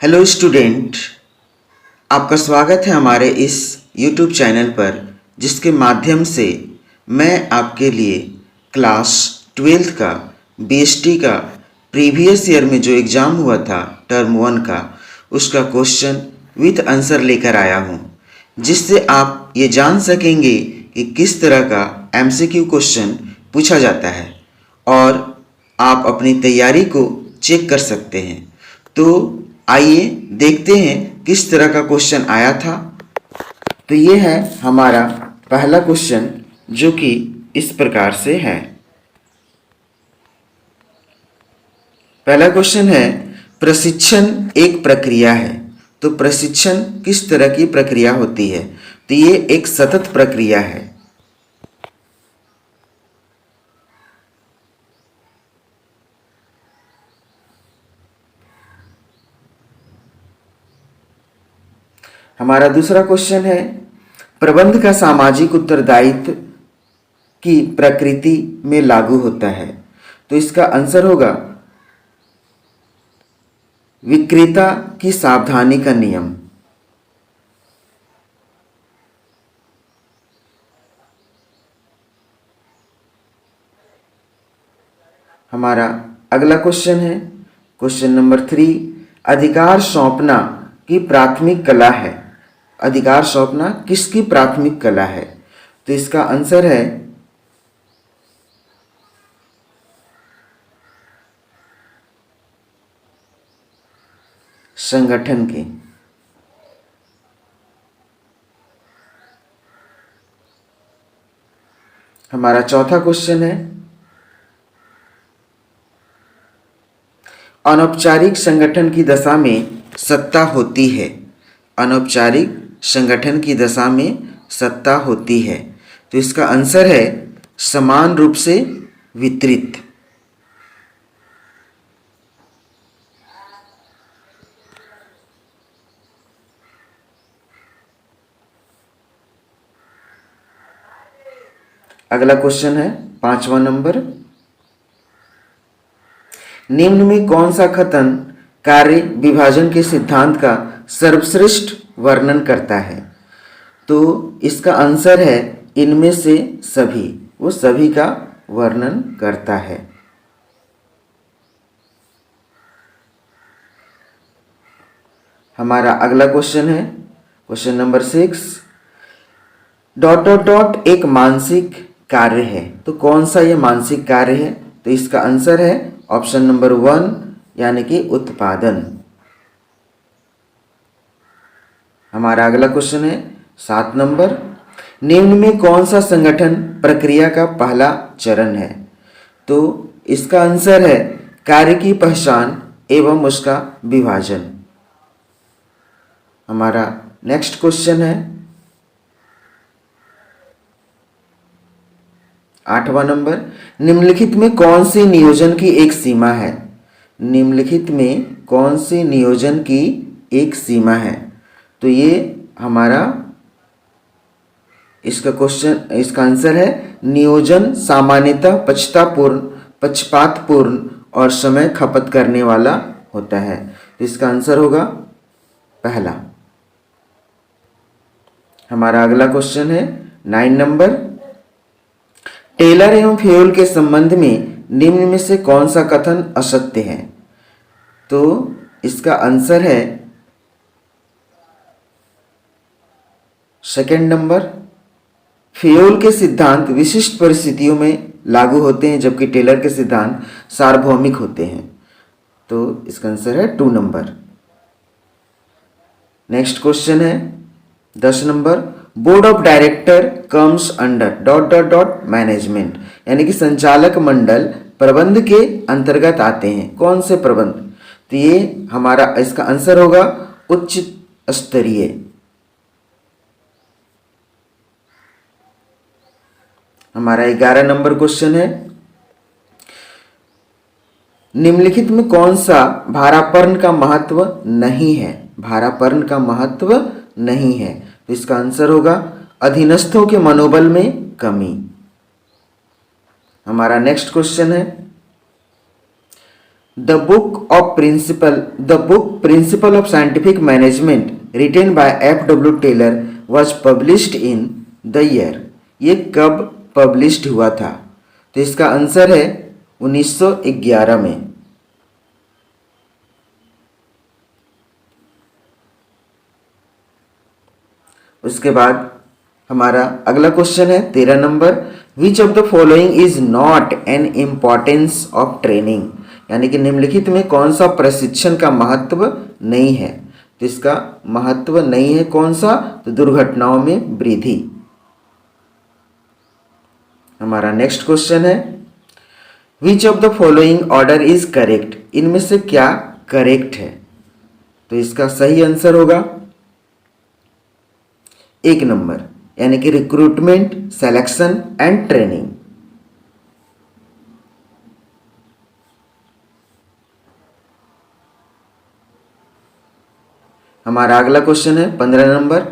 Hello student, आपका स्वागत है हमारे इस YouTube चैनल पर, जिसके माध्यम से मैं आपके लिए क्लास 12th का BST का प्रीवियस ईयर में जो एग्ज़ाम हुआ था टर्म 1 का, उसका क्वेश्चन विथ आंसर लेकर आया हूँ, जिससे आप ये जान सकेंगे कि किस तरह का MCQ क्वेश्चन पूछा जाता है और आप अपनी तैयारी को चेक कर सकते हैं। तो आइए देखते हैं किस तरह का क्वेश्चन आया था। तो ये है हमारा पहला क्वेश्चन, जो कि इस प्रकार से है। पहला क्वेश्चन है, प्रशिक्षण एक प्रक्रिया है। तो प्रशिक्षण किस तरह की प्रक्रिया होती है? तो ये एक सतत प्रक्रिया है। हमारा दूसरा क्वेश्चन है, प्रबंध का सामाजिक उत्तरदायित्व की प्रकृति में लागू होता है। तो इसका आंसर होगा विक्रेता की सावधानी का नियम। हमारा अगला क्वेश्चन है, क्वेश्चन नंबर 3, अधिकार सौंपना की प्राथमिक कला है। अधिकार सौंपना किसकी प्राथमिक कला है? तो इसका आंसर है संगठन की। हमारा चौथा क्वेश्चन है, अनौपचारिक संगठन की दशा में सत्ता होती है। अनौपचारिक संगठन की दशा में सत्ता होती है। तो इसका आंसर है समान रूप से वितरित। अगला क्वेश्चन है 5वां नंबर, निम्न में कौन सा कथन कार्य विभाजन के सिद्धांत का सर्वश्रेष्ठ वर्णन करता है? तो इसका आंसर है इनमें से सभी। वो सभी का वर्णन करता है। हमारा अगला क्वेश्चन है question number 6, dot dot dot एक मानसिक कार्य है। तो कौन सा ये मानसिक कार्य है? तो इसका आंसर है ऑप्शन नंबर 1, यानी कि उत्पादन। हमारा अगला क्वेश्चन है 7 नंबर, निम्न में कौन सा संगठन प्रक्रिया का पहला चरण है? तो इसका आंसर है कार्य की पहचान एवं उसका विभाजन। हमारा नेक्स्ट क्वेश्चन है 8वां नंबर, निम्नलिखित में कौन से नियोजन की एक सीमा है? निम्नलिखित में कौन से नियोजन की एक सीमा है? तो ये हमारा इसका आंसर है नियोजन सामान्यतः पक्षपातपूर्ण और समय खपत करने वाला होता है। तो इसका आंसर होगा पहला। हमारा अगला क्वेश्चन है 9 नंबर, टेलर एवं फ्यूल के संबंध में निम्न में से कौन सा कथन असत्य है? तो इसका आंसर है सेकंड नंबर, फ्यूल के सिद्धांत विशिष्ट परिस्थितियों में लागू होते हैं, जबकि टेलर के सिद्धांत सार्वभौमिक होते हैं। तो इसका आंसर है 2 नंबर। नेक्स्ट क्वेश्चन है 10 number, board of director comes under dot dot dot management, यानी कि संचालक मंडल प्रबंध के अंतर्गत आते हैं। कौन से प्रबंध? तो ये हमारा इसका आंसर होगा उच्च स्तरीय। हमारा 11 नंबर क्वेश्चन है, निम्नलिखित में कौन सा भारापर्ण का महत्व नहीं है? भारापर्ण का महत्व नहीं है। तो इसका आंसर होगा अधीनस्थों के मनोबल में कमी। हमारा नेक्स्ट क्वेश्चन है The book Principle of Scientific Management written by F.W. Taylor was published in the year. ये कब पब्लिश्ड हुआ था? तो इसका आंसर है 1911 में। उसके बाद हमारा अगला क्वेश्चन है 13 number, which of the following is not an importance of training, यानी कि निम्नलिखित में कौन सा प्रशिक्षण का महत्व नहीं है? तो इसका महत्व नहीं है कौन सा? तो दुर्घटनाओं में वृद्धि। हमारा नेक्स्ट क्वेश्चन है, which of the following order is correct, इनमें से क्या करेक्ट है? तो इसका सही आंसर होगा 1 नंबर, यानी कि रिक्रूटमेंट, सिलेक्शन एंड ट्रेनिंग। हमारा अगला क्वेश्चन है 15 नंबर,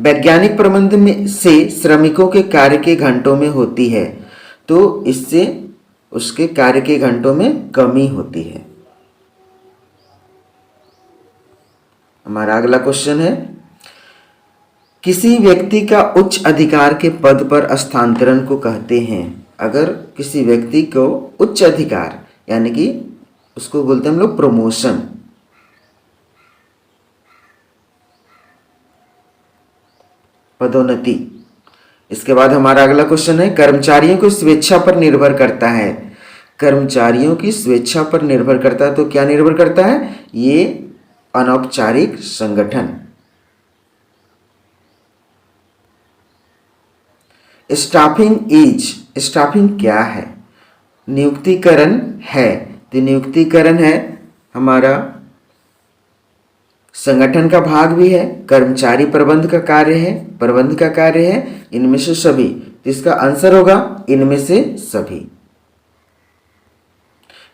वैज्ञानिक प्रबंध में से श्रमिकों के कार्य के घंटों में होती है, तो इससे उसके कार्य के घंटों में कमी होती है। हमारा अगला क्वेश्चन है, किसी व्यक्ति का उच्च अधिकार के पद पर स्थानांतरण को कहते हैं। अगर किसी व्यक्ति को उच्च अधिकार, यानी कि उसको बोलते हैं हम लोग प्रमोशन। पदोन्नति। इसके बाद हमारा अगला क्वेश्चन है, कर्मचारियों की स्वेच्छा पर निर्भर करता है। कर्मचारियों की स्वेच्छा पर निर्भर करता है, तो क्या निर्भर करता है? ये अनौपचारिक संगठन। स्टाफिंग क्या है? नियुक्तिकरण है। तो नियुक्तिकरण है हमारा संगठन का भाग भी है, कर्मचारी प्रबंध का कार्य है, इनमें से सभी। तो इसका आंसर होगा इनमें से सभी।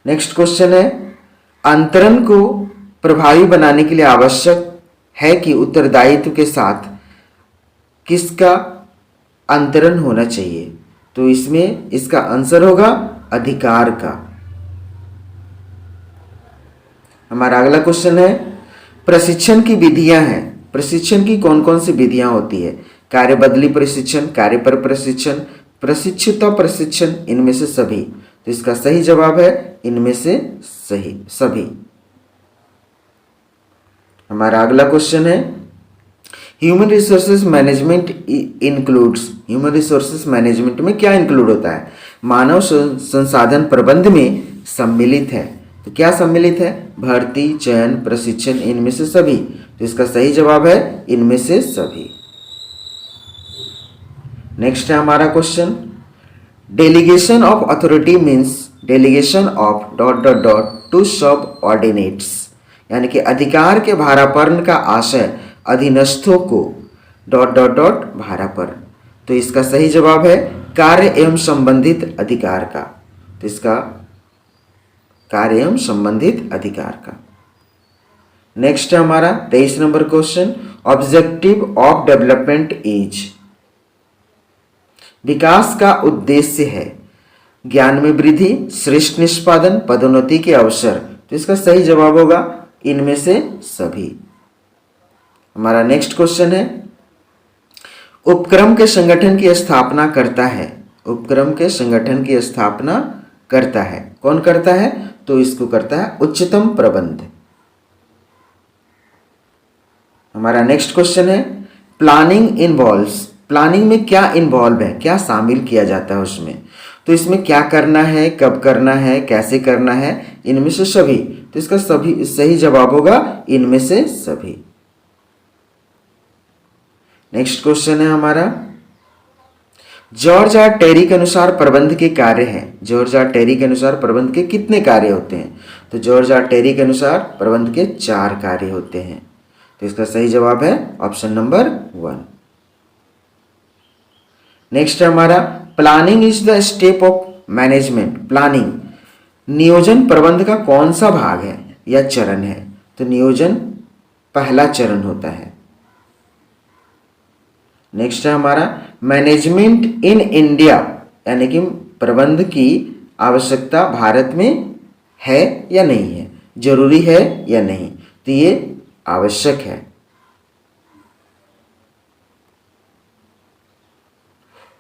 नेक्स्ट क्वेश्चन है, अंतरण को प्रभावी बनाने के लिए आवश्यक है कि उत्तरदायित्व के साथ किसका अंतरण होना चाहिए? तो इसमें इसका आंसर होगा अधिकार का। हमारा अगला क्वेश्चन है, प्रशिक्षण की विधियां हैं। प्रशिक्षण की कौन कौन सी विधियां होती है? कार्य बदली प्रशिक्षण, कार्य पर प्रशिक्षण, प्रशिक्षुता प्रशिक्षण, इनमें से सभी। तो इसका सही जवाब है इनमें से सही सभी। हमारा अगला क्वेश्चन है, human resources management includes. Human resources management में क्या इंक्लूड होता है? मानव संसाधन प्रबंध में सम्मिलित है। तो क्या सम्मिलित है? भर्ती, चयन, प्रशिक्षण, इनमें से सभी। तो इसका सही जवाब है इनमें से सभी। नेक्स्ट है हमारा question, delegation of authority means delegation of to subordinates, यानी कि अधिकार के भारापर्ण का आशय अधीनस्थों को भारापर्ण। तो इसका सही जवाब है कार्य एवं संबंधित अधिकार का। तो इसका कार्य एवं संबंधित अधिकार का। नेक्स्ट है हमारा 23 number question, objective of development is. विकास का उद्देश्य है ज्ञान में वृद्धि, श्रेष्ठ निष्पादन, पदोन्नति के अवसर। तो इसका सही जवाब होगा इनमें से सभी। हमारा नेक्स्ट क्वेश्चन है, उपक्रम के संगठन की स्थापना करता है। उपक्रम के संगठन की स्थापना करता है, कौन करता है? तो इसको करता है उच्चतम प्रबंध। हमारा नेक्स्ट क्वेश्चन है, प्लानिंग इन्वॉल्व्स। प्लानिंग में क्या इन्वॉल्व है, क्या शामिल किया जाता है उसमें? तो इसमें क्या करना है, कब करना है, कैसे करना है, इनमें से सभी। तो इसका सभी सही जवाब होगा इनमें से सभी। नेक्स्ट क्वेश्चन है हमारा, जॉर्ज आर टेरी के अनुसार प्रबंध के कार्य हैं। जॉर्ज आर टेरी के अनुसार प्रबंध के कितने कार्य होते हैं? तो जॉर्ज आर टेरी के अनुसार प्रबंध के 4 कार्य होते हैं। तो इसका सही जवाब है ऑप्शन नंबर 1। नेक्स्ट है हमारा, planning is the step of management. Planning नियोजन प्रबंध का कौन सा भाग है या चरण है? तो नियोजन पहला चरण होता है। नेक्स्ट है हमारा, मैनेजमेंट इन इंडिया, यानी कि प्रबंध की आवश्यकता भारत में है या नहीं है, जरूरी है या नहीं, तो ये आवश्यक है।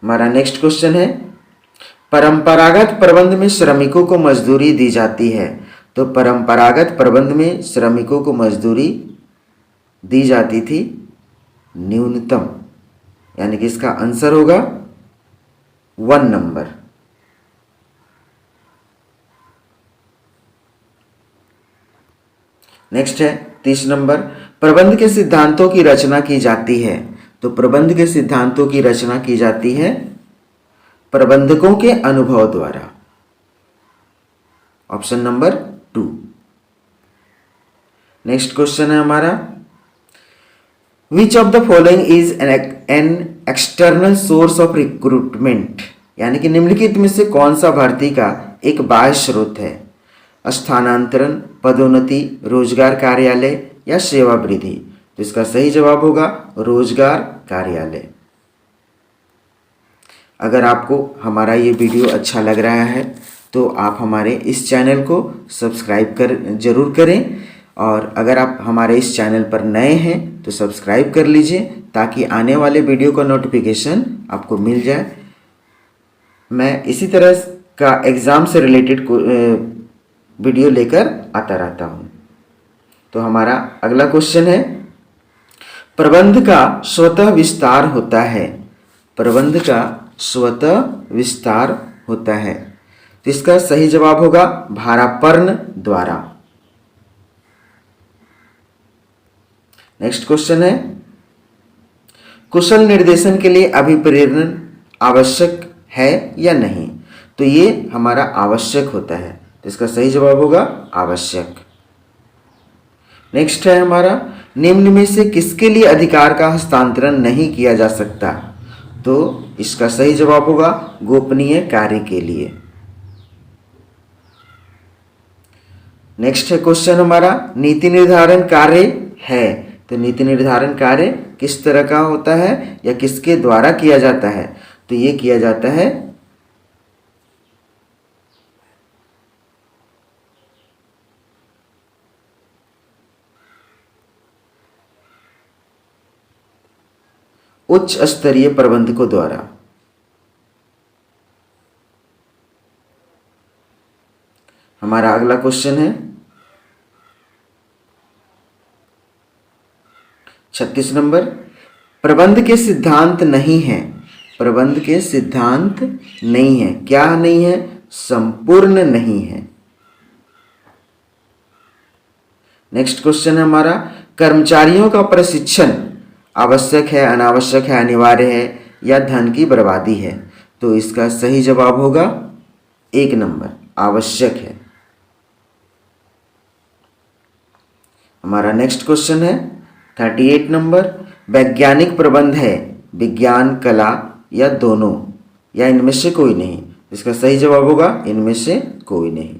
हमारा नेक्स्ट क्वेश्चन है, परंपरागत प्रबंध में श्रमिकों को मजदूरी दी जाती है। तो परंपरागत प्रबंध में श्रमिकों को मजदूरी दी जाती थी न्यूनतम, यानी कि इसका आंसर होगा 1 नंबर। नेक्स्ट है 30 नंबर, प्रबंध के सिद्धांतों की रचना की जाती है। तो प्रबंध के सिद्धांतों की रचना की जाती है प्रबंधकों के अनुभव द्वारा। Option number 2। नेक्स्ट क्वेश्चन है हमारा, which of the following is an external source of recruitment, यानी कि निम्नलिखित में से कौन सा भर्ती का एक बाह्य स्रोत है। स्थानांतरण, पदोन्नति, रोजगार कार्यालय या सेवा वृद्धि। तो इसका सही जवाब होगा रोजगार कार्यालय। अगर आपको हमारा ये वीडियो अच्छा लग रहा है तो आप हमारे इस चैनल को सब्सक्राइब जरूर करें, और अगर आप हमारे इस चैनल पर नए हैं तो सब्सक्राइब कर लीजिए ताकि आने वाले वीडियो का नोटिफिकेशन आपको मिल जाए। मैं इसी तरह का एग्ज़ाम से रिलेटेड वीडियो लेकर आता रहता हूँ। तो हमारा अगला क्वेश्चन है, प्रबंध का स्वतः विस्तार होता है। प्रबंध का स्वतः विस्तार होता है, तो इसका सही जवाब होगा भारापर्ण द्वारा। नेक्स्ट क्वेश्चन है, कुशल निर्देशन के लिए अभिप्रेरण आवश्यक है या नहीं। तो ये हमारा आवश्यक होता है, तो इसका सही जवाब होगा आवश्यक। नेक्स्ट है हमारा, निम्न में से किसके लिए अधिकार का हस्तांतरण नहीं किया जा सकता। तो इसका सही जवाब होगा गोपनीय कार्य के लिए। नेक्स्ट है क्वेश्चन हमारा, नीति निर्धारण कार्य है। तो नीति निर्धारण कार्य किस तरह का होता है या किसके द्वारा किया जाता है। तो ये किया जाता है उच्च स्तरीय प्रबंधकों द्वारा। हमारा अगला क्वेश्चन है 36 नंबर, प्रबंध के सिद्धांत नहीं है। प्रबंध के सिद्धांत नहीं है, क्या नहीं है, संपूर्ण नहीं है। नेक्स्ट क्वेश्चन है हमारा, कर्मचारियों का प्रशिक्षण आवश्यक है, अनावश्यक है, अनिवार्य है या धन की बर्बादी है। तो इसका सही जवाब होगा 1 नंबर, आवश्यक है। हमारा नेक्स्ट क्वेश्चन है 38 नंबर, वैज्ञानिक प्रबंध है विज्ञान, कला या दोनों या इनमें से कोई नहीं। इसका सही जवाब होगा इनमें से कोई नहीं।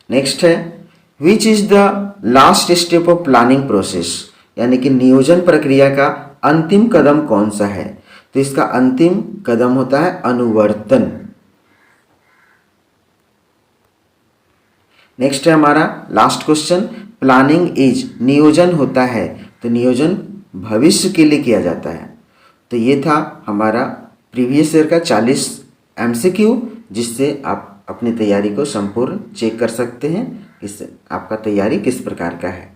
नेक्स्ट है, which is the last step of planning process, यानी कि नियोजन प्रक्रिया का अंतिम कदम कौन सा है। तो इसका अंतिम कदम होता है अनुवर्तन। नेक्स्ट है हमारा लास्ट क्वेश्चन, प्लानिंग इज, नियोजन होता है। तो नियोजन भविष्य के लिए किया जाता है। तो ये था हमारा प्रीवियस ईयर का 40 MCQ, जिससे आप अपनी तैयारी को संपूर्ण चेक कर सकते हैं, इससे आपका तैयारी किस प्रकार का है।